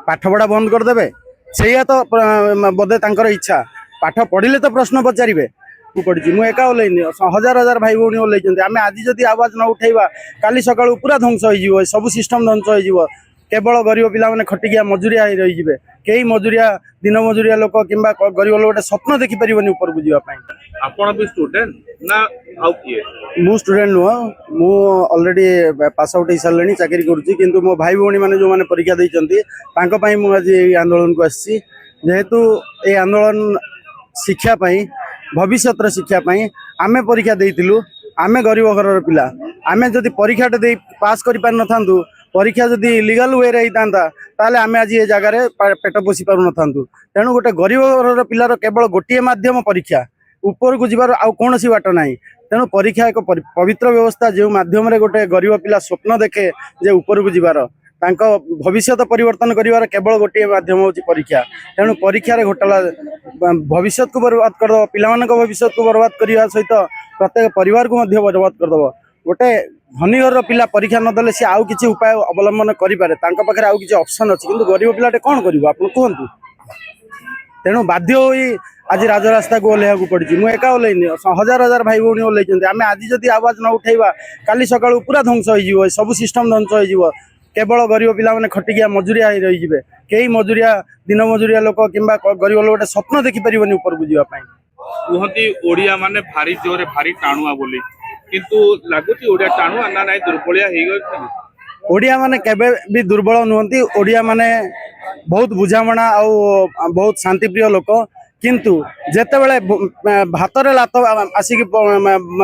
पाठपढ़ा बंद करदे से तो बोधे तांकर इच्छा पाठ पढ़िले तो प्रश्न पचारे पड़ी मुझे एका ओल्लैनि हजार हजार भाई भौणी ओल्लैंट आम आज जदि आवाज न उठेबा काली सकाळु पूरा ध्वंस हो सब सिस्टम ध्वंस हो केवल गरीब पिला माने खटिकिया मजुरिया रही कई मजुरिया दिन मजुरिया लोक किंबा गरीब लोक गोटे स्वप्न देखी पारिबनी ऊपर को जीवा आपण भी स्टूडेंट ना आउ किए मु स्टूडेंट नुह मु ऑलरेडी पास आउट हो सारे चाकरी करुच्ची किंतु मो भाई भौणी मैंने जो मैंने परीक्षा देइचंती तांको पई मु आज आंदोलन को आसी जेहेतु ये आंदोलन शिक्षा पाई भविष्य शिक्षा पाई आमे परीक्षा देइतिलु आमे गरीब घर पिला आमे जदि परीक्षा दे पास करि पार नथांतु परीक्षा जदि इलीगल वे रे हितांता ताले आमे आज ये जगह पेट पोषी पार नथांतु तेणु गोटे गरीब घर पिलार केवल गोटे माध्यम परीक्षा ऊपर को जीवार आउ कोनोसी बाट नाही तेणु परीक्षा एक पवित्र व्यवस्था जो माध्यम रे गोटे गरीब पिला स्वप्न देखे जे ऊपर को जीवार तांको भविष्य परिवर्तन करिवार केवल गोटे माध्यम होची परीक्षा तेणु परीक्षा रे घोटाला भविष्य को बर्बाद करदो पिला मानक भविष्य को बर्बाद करिवा सहित प्रत्येक परिवार को मध्य बर्बाद करदो गोटे धनी घर पिला परीक्षा न देले से आउ किछि उपाय अवलंबन करि पारे तांको पाखरे आउ किछि ऑप्शन अछि किंतु गरीब पिलाटे कोन करिवो आपण कहंतु तेणु बाध्य होई आज राजरास्ता को ओल्हेया को पड़ी मुझे एका ओल्लैनि हजार हजार भाई भौणी ओल्लैंट आम आज जदि आवाज न उठेबा काली सकाळु पूरा ध्वंस हो सब सिस्टम ध्वंस हो केवल गरीब पिला माने खटिकिया मजुरिया रही कई मजुरिया दिन मजुरिया लोक किंबा गरीब लोक गोटे स्वप्न देखी पारिबनी ऊपर को जीवा कहती ओडिया माने भारी जोरे भारी टाणुआ बोली किंतु लागुची ओडिया टाणुआ ना नाइ दुर्बलिया हे गय ओडिया माने केबे भी दुर्बल नुहंती ओडिया माने बहुत बुझामणा आ बहुत शांतिप्रिय लोक किंतु जेतेबेले भातरे लात आसिक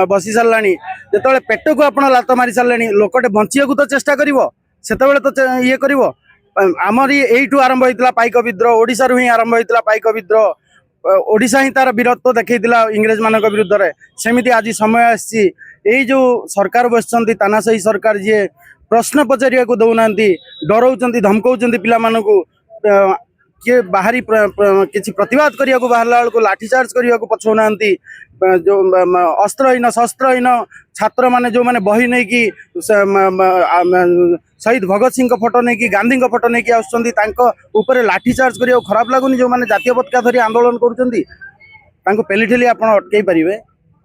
बसी साराणी जेतेबेले पेट को आपण लात मारी साराणी लोकटे बंचिया को तो चेष्टा करिवो सेतेबेले तो ये करिवो आमर एठू आरंभ होइतला पाइक विद्रोह ओडिसा रु ही आरंभ होइतला पाइक विद्रोह ओडिसा ही तार वीरत्व देखैतिला इंग्रेज मानक विरुद्ध रे सेमिति आज समय आसी एई जो सरकार बसचंती तानाशाही सरकार जे प्रश्न पचारिया को दउनांती डरौचंती धमकौचंती पिला मानकू किए बाहरी किसी प्रतिवाद करिया को बाहरला को लाठीचार्ज करिया को पछौना जो अस्त्रहीन शस्त्रहीन छात्र माने जो माने बही नहीं कि शहीद भगत सिंह फोटो नहीं कि गांधी फोटो नहीं कि आसुचंती तांको ऊपर लाठीचार्ज करिया खराब लागुनी जो माने जातीय पताका धरी आंदोलन करूचंती तांको पेलिठेली आपण अटकई पारिबे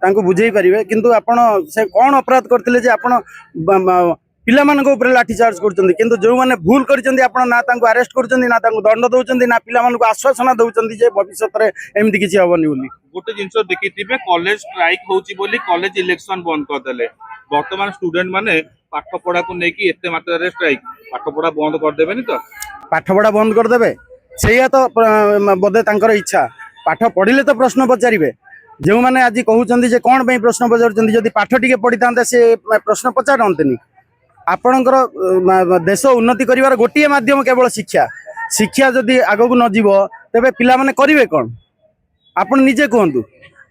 तांको बुझेई पारिबे किंतु आपण से कोन अपराध करथिले जे आपण पिला मानक ऊपर लाठीचार्ज करछंती किंतु जो माने भूल करछंती आपण ना तांको अरेस्ट करछंती ना तांको दंड दउछंती ना पिला मानक आश्वासन दउछंती जे भविष्य रे एमिति किछि हबनी बोली गोटे जिंस देखिथिबे कॉलेज स्ट्राइक होची बोली कॉलेज इलेक्शन बंद कर देले वर्तमान स्टूडेंट माने पाठ पढ़ा को नेकी एते मात्रा रे स्ट्राइक पाठ पढ़ा बंद कर देबेनी तो पाठपढ़ा बंद करदे से तो बोधे तांकर इच्छा पाठ पढ़िले तो प्रश्न पचारे जो मैंने आज कहते जे कौन पे प्रश्न पचार जदि पाठ टिके पढ़ी था से प्रश्न पचारते आपणकर देश उन्नति करिवार गोटे माध्यम केवल शिक्षा शिक्षा जदि आग को नजीब तेरे पिला माने करिवे कौन आपण निजे कहतु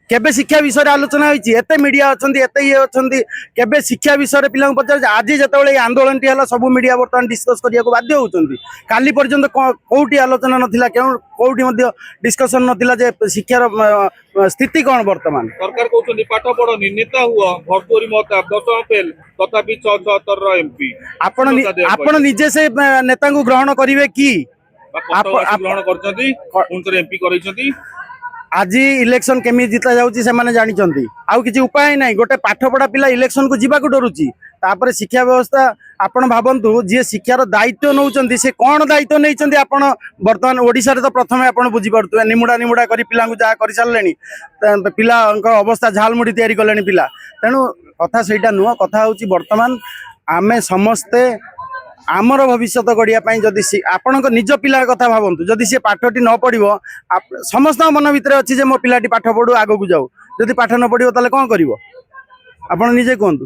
केबे शिक्षा विषय आलोचना होती एते मीडिया अच्छी एते ये अच्छी केबे शिक्षा विषय पिला पचार आज जिते आंदोलन टी सब मीडिया बर्तमान डिस्कस करने को बाध्य होती काली पर्यंत कौटी आलोचना नाला कौटी डिस्कसन नाला जे शिक्षार स्थिति कौन बर्तमान सरकार कहते पाठ पढ़नी नेता हुआ भरपूरी मत 10 फेल तथापि 76 एमपी आपण निजे से नेता को ग्रहण करेंगे कि ग्रहण कर एमपी कर आज इलेक्शन केमी जीता जाउची से माने जानी चंदी आउ किछि उपाय नाही गोटे पाठ पढ़ा पिला इलेक्शन को जीवा को डरुची तापर शिक्षा व्यवस्था आपण भाबंतु जे शिक्षार दायित्व नउचंदी से कोन दायित्व नैचंदी आपण वर्तमान ओडिसा रे तो प्रथमे आपण बुझी पड़तु निमुडा निमुडा करी पिला को जा करि सारलेनी पिला अवस्था झालमुडी तयारी करलेनी पिला तेनु कथा सेटा नुह कथा होची वर्तमान आमे समस्ते आमर भविष्य गढ़िया जदि आपण निज पिला कथा भावतु जदि सी पाठटी न पढ़ो समस्त मन भितर अच्छी जे मो पिलाटी पाठ पढ़ू आग को जाऊ जदि पाठ न पढ़ो ताले कौन कर निजे कहतु।